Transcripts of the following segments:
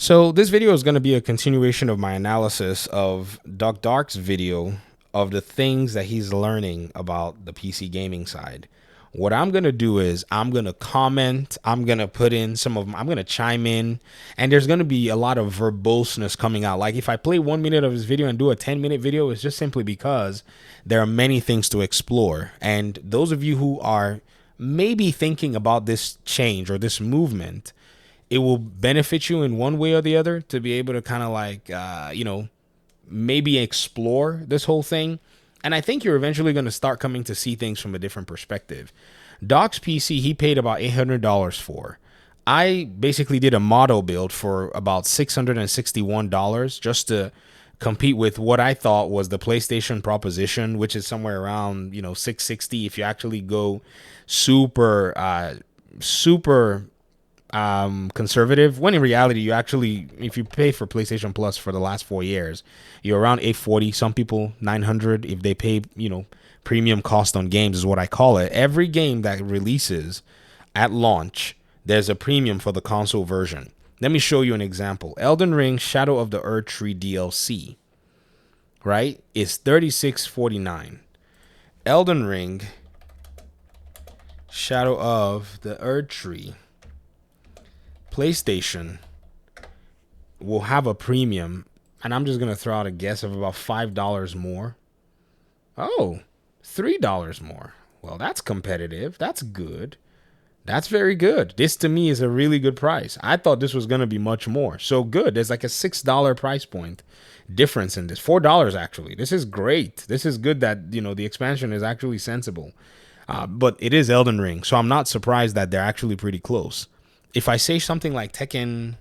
So this video is going to be a continuation of my analysis of Doc Dark's video of the things that he's learning about the PC gaming side. What I'm going to do is I'm going to comment, I'm going to put in I'm going to chime in, and there's going to be a lot of verboseness coming out. Like if I play 1 minute of his video and do a 10-minute video, it's just simply because there are many things to explore. And those of you who are maybe thinking about this change or this movement, it will benefit you in one way or the other to be able to kind of maybe explore this whole thing. And I think you're eventually going to start coming to see things from a different perspective. Doc's PC, he paid about $800 for. I basically did a model build for about $661 just to compete with what I thought was the PlayStation proposition, which is somewhere around, 660 if you actually go super conservative, when in reality you actually, if you pay for PlayStation Plus for the last 4 years, you're around 840. Some people 900 if they pay premium cost on games is what I call it. Every game that releases at launch, there's a premium for the console version. Let me show you an example. Elden Ring Shadow of the Erdtree DLC, right, is $36.49. Elden Ring Shadow of the Erdtree PlayStation will have a premium, and I'm just going to throw out a guess of about $5 more. Oh, $3 more. Well, that's competitive. That's good. That's very good. This to me is a really good price. I thought this was going to be much more. So good. There's like a $6 price point difference in this. $4 actually. This is great. This is good that, the expansion is actually sensible. But it is Elden Ring, so I'm not surprised that they're actually pretty close. If I say something like Tekken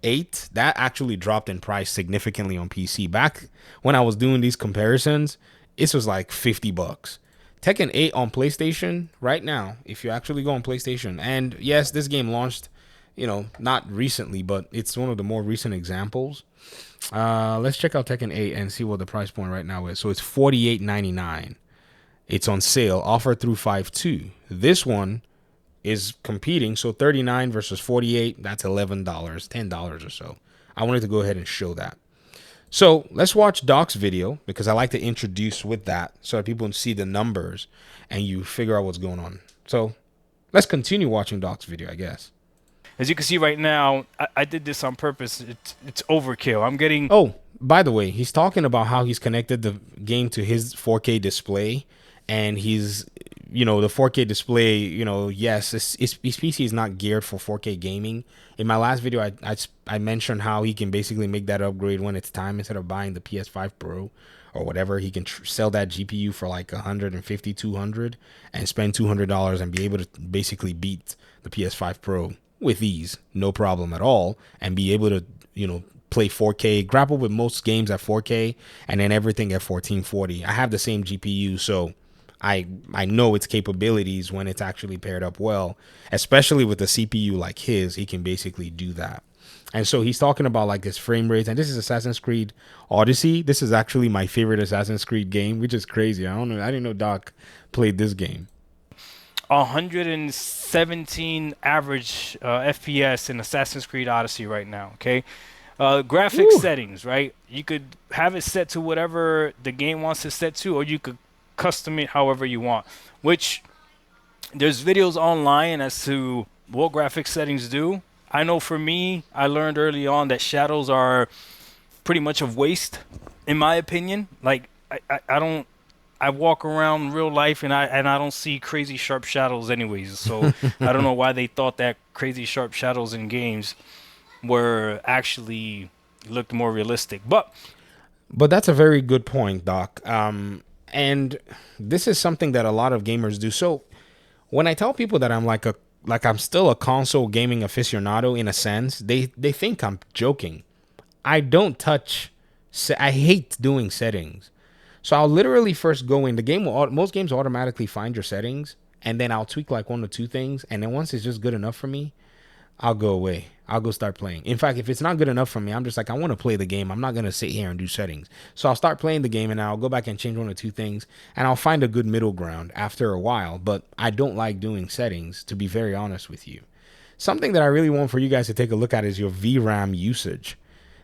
8, that actually dropped in price significantly on PC. Back when I was doing these comparisons, this was like $50. Tekken 8 on PlayStation right now, if you actually go on PlayStation, and yes, this game launched, not recently, but it's one of the more recent examples. Let's check out Tekken 8 and see what the price point right now is. So it's $48.99. It's on sale, offered through 5/2. This one is competing. So 39 versus 48, that's $11, $10 or so. I wanted to go ahead and show that. So let's watch Doc's video because I like to introduce with that so that people can see the numbers and you figure out what's going on. So let's continue watching Doc's video, I guess. As you can see right now, I did this on purpose. It's overkill. I'm getting... Oh, by the way, he's talking about how he's connected the game to his 4K display, and he's the 4K display, yes, his PC is not geared for 4K gaming. In my last video, I mentioned how he can basically make that upgrade when it's time. Instead of buying the PS5 Pro or whatever, he can sell that GPU for like 150, 200 and spend $200 and be able to basically beat the PS5 Pro with ease, no problem at all, and be able to, play 4K, grapple with most games at 4K, and then everything at 1440. I have the same GPU, so I know its capabilities when it's actually paired up well, especially with a CPU like his. He can basically do that. And so he's talking about like his frame rates, and this is Assassin's Creed Odyssey. This is actually my favorite Assassin's Creed game, which is crazy. I didn't know Doc played this game. 117 average FPS in Assassin's Creed Odyssey right now, okay? Graphics settings, right? You could have it set to whatever the game wants it set to, or you could custom it however you want, which there's videos online as to what graphics settings do. I know for me, I learned early on that shadows are pretty much of waste, in my opinion. Like, I walk around real life and I don't see crazy sharp shadows anyways. So I don't know why they thought that crazy sharp shadows in games were actually looked more realistic. But that's a very good point, Doc. And this is something that a lot of gamers do. So when I tell people that I'm still a console gaming aficionado in a sense, they think I'm joking. I don't touch. I hate doing settings. So I'll literally first go in the game. Most games automatically find your settings, and then I'll tweak like one or two things, and then once it's just good enough for me, I'll go away. I'll go start playing. In fact, if it's not good enough for me, I'm just like, I want to play the game. I'm not going to sit here and do settings. So I'll start playing the game and I'll go back and change one or two things and I'll find a good middle ground after a while. But I don't like doing settings, to be very honest with you. something that I really want for you guys to take a look at is your VRAM usage.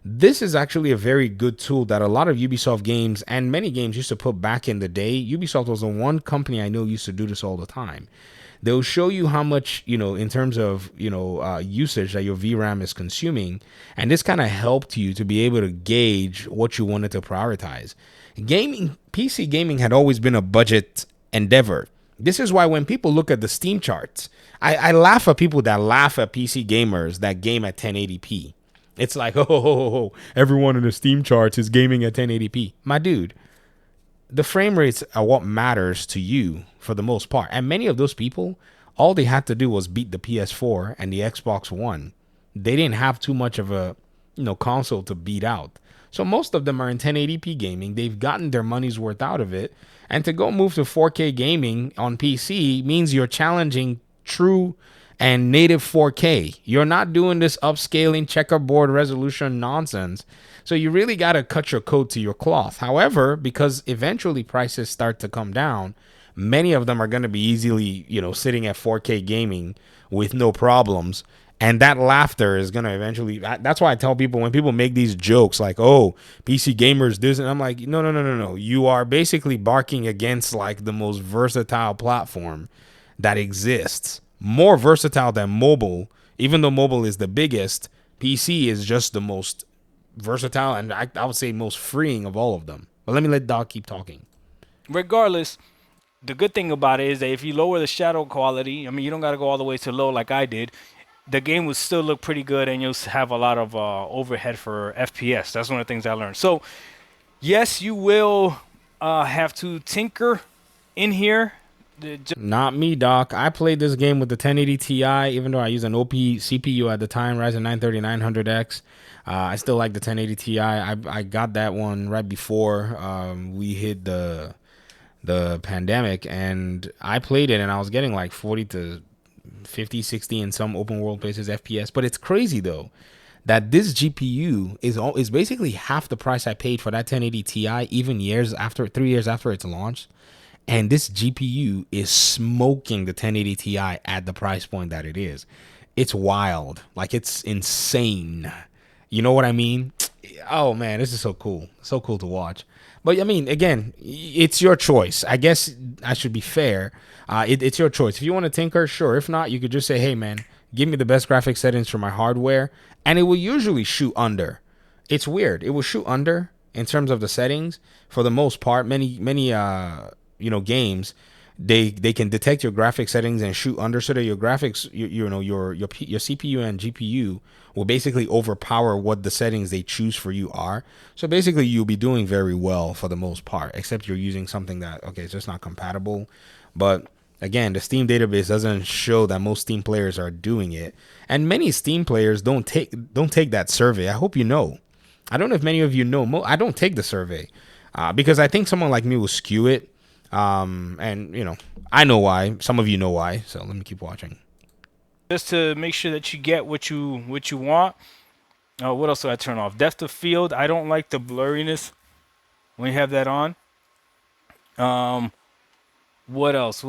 This is actually a very good tool that a lot of Ubisoft games and many games used to put back in the day. Ubisoft was the one company I know used to do this all the time. They'll show you how much, in terms of, usage that your VRAM is consuming. And this kind of helped you to be able to gauge what you wanted to prioritize. PC gaming had always been a budget endeavor. This is why when people look at the Steam charts, I laugh at people that laugh at PC gamers that game at 1080p. It's like, everyone in the Steam charts is gaming at 1080p. My dude, the frame rates are what matters to you for the most part. And many of those people, all they had to do was beat the PS4 and the Xbox One. They didn't have too much of a, console to beat out. So most of them are in 1080p gaming. They've gotten their money's worth out of it. And to go move to 4K gaming on PC means you're challenging true and native 4K. You're not doing this upscaling checkerboard resolution nonsense. So you really got to cut your coat to your cloth. However, because eventually prices start to come down, many of them are going to be easily, sitting at 4K gaming with no problems. And that laughter is going to eventually, that's why I tell people when people make these jokes like, oh, PC gamers, this, and I'm like, no. You are basically barking against like the most versatile platform that exists. More versatile than mobile, even though mobile is the biggest, PC is just the most versatile and I would say most freeing of all of them. But let me let Doc keep talking. Regardless, the good thing about it is that if you lower the shadow quality, I mean, you don't got to go all the way to low like I did. The game will still look pretty good, and you'll have a lot of overhead for FPS. That's one of the things I learned. So, yes, you will have to tinker in here. Not me, Doc. I played this game with the 1080 Ti, even though I used an OP CPU at the time, Ryzen 9 3900X. I still like the 1080 Ti. I got that one right before we hit the pandemic, and I played it, and I was getting like 40 to 50, 60 in some open world places FPS. But it's crazy though that this GPU is basically half the price I paid for that 1080 Ti, even 3 years after it's launched. And this GPU is smoking the 1080 Ti at the price point that it is. It's wild. Like, it's insane. You know what I mean? Oh, man, this is so cool. So cool to watch. But, I mean, again, it's your choice. I guess I should be fair. It's your choice. If you want to tinker, sure. If not, you could just say, hey, man, give me the best graphic settings for my hardware. And it will usually shoot under. It's weird. It will shoot under in terms of the settings. For the most part, many games, they can detect your graphic settings and shoot under, so that your graphics, your CPU and GPU will basically overpower what the settings they choose for you are. So basically, you'll be doing very well for the most part, except you're using something that it's just not compatible. But again, the Steam database doesn't show that most Steam players are doing it, and many Steam players don't take that survey. I hope you know. I don't know if many of you know. I don't take the survey because I think someone like me will skew it. And I know why. Some of you know why. So let me keep watching. Just to make sure that you get what you want. What else do I turn off? Depth of field. I don't like the blurriness when you have that on. What else?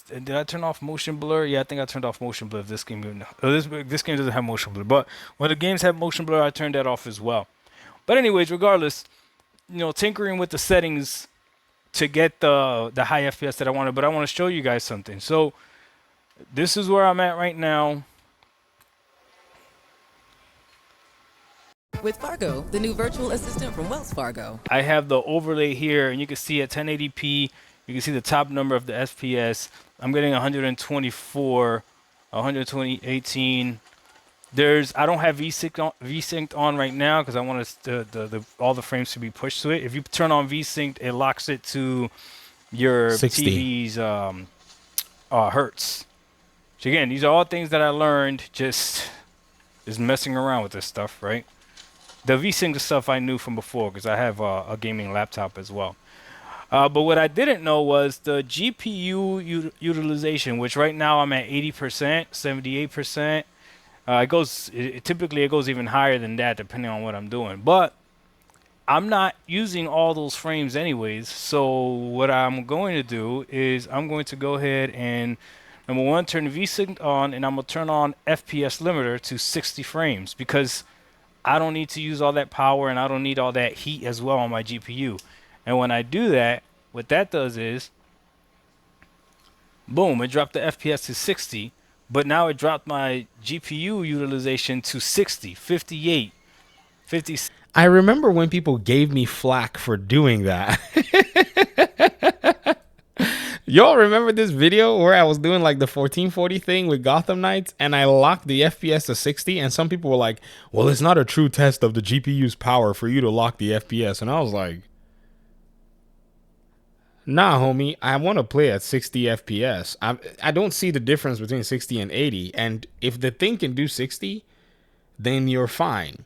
Did I turn off motion blur? Yeah, I think I turned off motion blur. This game doesn't have motion blur, but when the games have motion blur, I turned that off as well. But anyways, regardless, tinkering with the settings to get the high FPS that I wanted, but I want to show you guys something. So this is where I'm at right now. With Fargo, the new virtual assistant from Wells Fargo. I have the overlay here, and you can see at 1080p, you can see the top number of the FPS. I'm getting 124, 120, 18. I don't have VSync on right now because I want all the frames to be pushed to it. If you turn on VSync, it locks it to your 60. TV's hertz. So again, these are all things that I learned just messing around with this stuff, right? The VSync stuff I knew from before because I have a gaming laptop as well. But what I didn't know was the GPU utilization, which right now I'm at 80%, 78%. Typically it goes even higher than that depending on what I'm doing. But I'm not using all those frames anyways. So what I'm going to do is I'm going to go ahead and Number one, turn the VSync on, and I'm gonna turn on FPS limiter to 60 frames because I don't need to use all that power and I don't need all that heat as well on my GPU. And when I do that, what that does is, boom, it dropped the FPS to 60, but now it dropped my GPU utilization to 60, 58, 50. I remember when people gave me flack for doing that. Y'all remember this video where I was doing like the 1440 thing with Gotham Knights and I locked the FPS to 60 and some people were like, well, it's not a true test of the GPU's power for you to lock the FPS. And I was like, nah, homie, I want to play at 60 FPS. I don't see the difference between 60 and 80. And if the thing can do 60, then you're fine.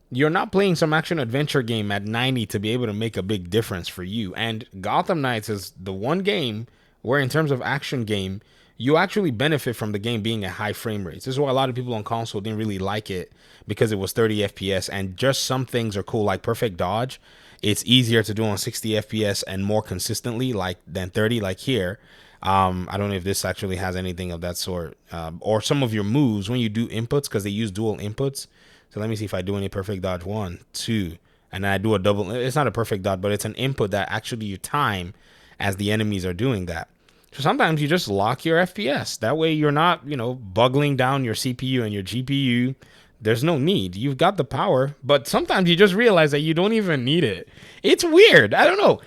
You're not playing some action adventure game at 90 to be able to make a big difference for you. And Gotham Knights is the one game where in terms of action game, you actually benefit from the game being at high frame rates. This is why a lot of people on console didn't really like it because it was 30 FPS and just some things are cool like perfect dodge. It's easier to do on 60 FPS and more consistently than 30 like here. I don't know if this actually has anything of that sort or some of your moves when you do inputs because they use dual inputs. So let me see if I do any perfect dodge 1, 2, and then I do a double. It's not a perfect dodge, but it's an input that actually you time as the enemies are doing that. So sometimes you just lock your FPS. That way you're not, buggling down your CPU and your GPU. There's no need. You've got the power, but sometimes you just realize that you don't even need it. It's weird. I don't know.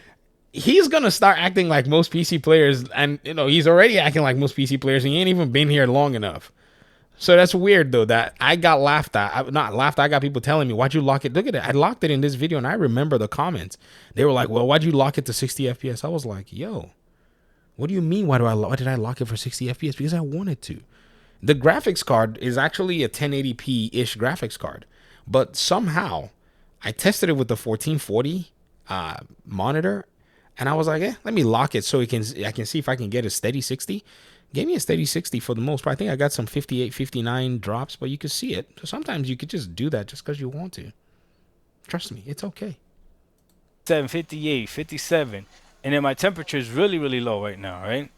He's going to start acting like most PC players, and he's already acting like most PC players, and he ain't even been here long enough. So that's weird, though, that I got laughed at. I got people telling me, why'd you lock it? Look at it. I locked it in this video, and I remember the comments. They were like, well, why'd you lock it to 60 FPS? I was like, yo, what do you mean? Why did I lock it for 60 FPS? Because I wanted to. The graphics card is actually a 1080p-ish graphics card. But somehow, I tested it with the 1440 monitor, and I was like, let me lock it so I can see if I can get a steady 60. Gave me a steady 60 for the most part. I think I got some 58, 59 drops, but you could see it. So sometimes you could just do that just because you want to. Trust me, it's okay. 58, 57. And then my temperature is really, really low right now, right?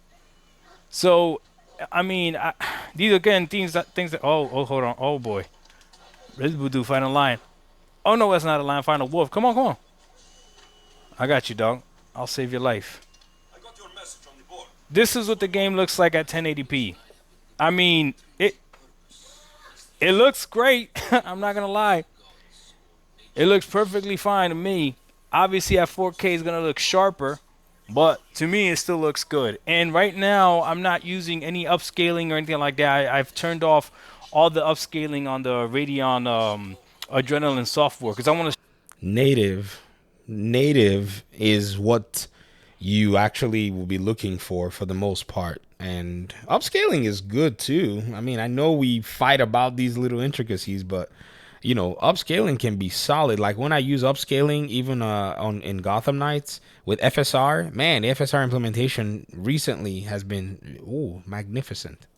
So, I mean, these again things that hold on. Oh boy. Red Voodoo, find a lion. Oh no, that's not a lion, find a wolf. Come on. I got you, dog. I'll save your life. This is what the game looks like at 1080p. I mean, it looks great. I'm not going to lie. It looks perfectly fine to me. Obviously, at 4K, it's going to look sharper. But to me, it still looks good. And right now, I'm not using any upscaling or anything like that. I've turned off all the upscaling on the Radeon Adrenalin software. Because I want to... Native is what you actually will be looking for the most part. And upscaling is good too. I mean, I know we fight about these little intricacies, but upscaling can be solid. Like when I use upscaling, even in Gotham Knights with FSR, man, the FSR implementation recently has been magnificent.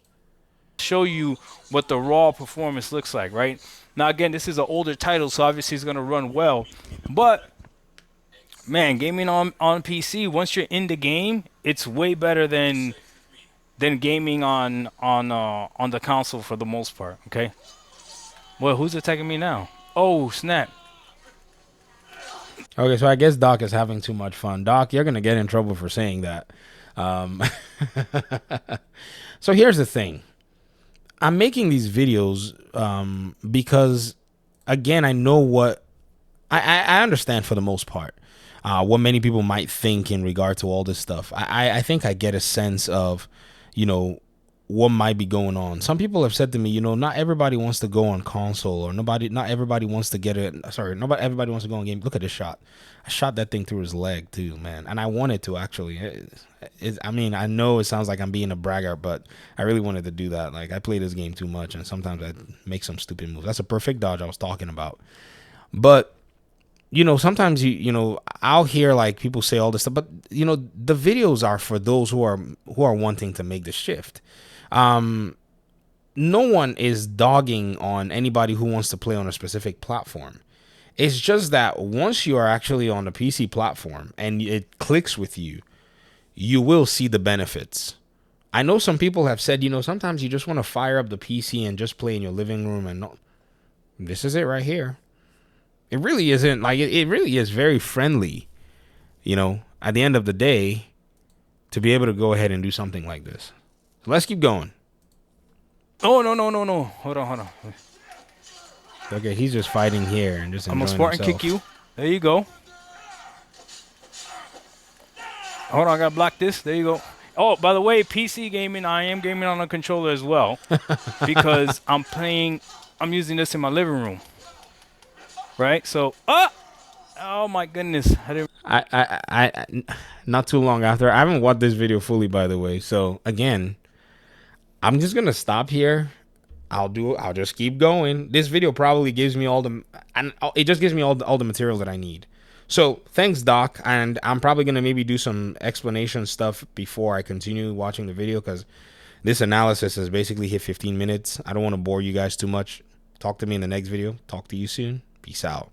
Show you what the raw performance looks like, right? Now again, this is an older title, so obviously it's going to run well, but man, gaming on PC, once you're in the game, it's way better than gaming on the console for the most part. Okay. Well, who's attacking me now? Oh snap! Okay, so I guess Doc is having too much fun. Doc, you're gonna get in trouble for saying that. So here's the thing. I'm making these videos because, again, I know what I understand for the most part. What many people might think in regard to all this stuff. I think I get a sense of, what might be going on. Some people have said to me, not everybody wants to go on console, or not everybody wants to get it. Sorry, everybody wants to go on game. Look at this shot. I shot that thing through his leg too, man. And I wanted to actually. I mean, I know it sounds like I'm being a braggart, but I really wanted to do that. Like I play this game too much, and sometimes I make some stupid moves. That's a perfect dodge I was talking about. But sometimes I'll hear like people say all this stuff, but the videos are for those who are wanting to make the shift. No one is dogging on anybody who wants to play on a specific platform. It's just that once you are actually on the PC platform and it clicks with you, you will see the benefits. I know some people have said, sometimes you just want to fire up the PC and just play in your living room, and no, this is it right here. It really isn't like it really is very friendly, at the end of the day, to be able to go ahead and do something like this. So let's keep going. Oh, no. Hold on. Okay, he's just fighting here and just I'm enjoying gonna Spartan himself. kick you. There you go. Hold on, I gotta block this. There you go. Oh, by the way, PC gaming, I am gaming on a controller as well because I'm using this in my living room. Right? So, oh my goodness. I not too long after, I haven't watched this video fully, by the way. So again, I'm just gonna stop here. I'll just keep going. This video probably gives me it just gives me all the material that I need. So thanks, Doc, and I'm probably gonna maybe do some explanation stuff before I continue watching the video, because this analysis has basically hit 15 minutes. I don't want to bore you guys too much. Talk to me in the next video. Talk to you soon. Peace out.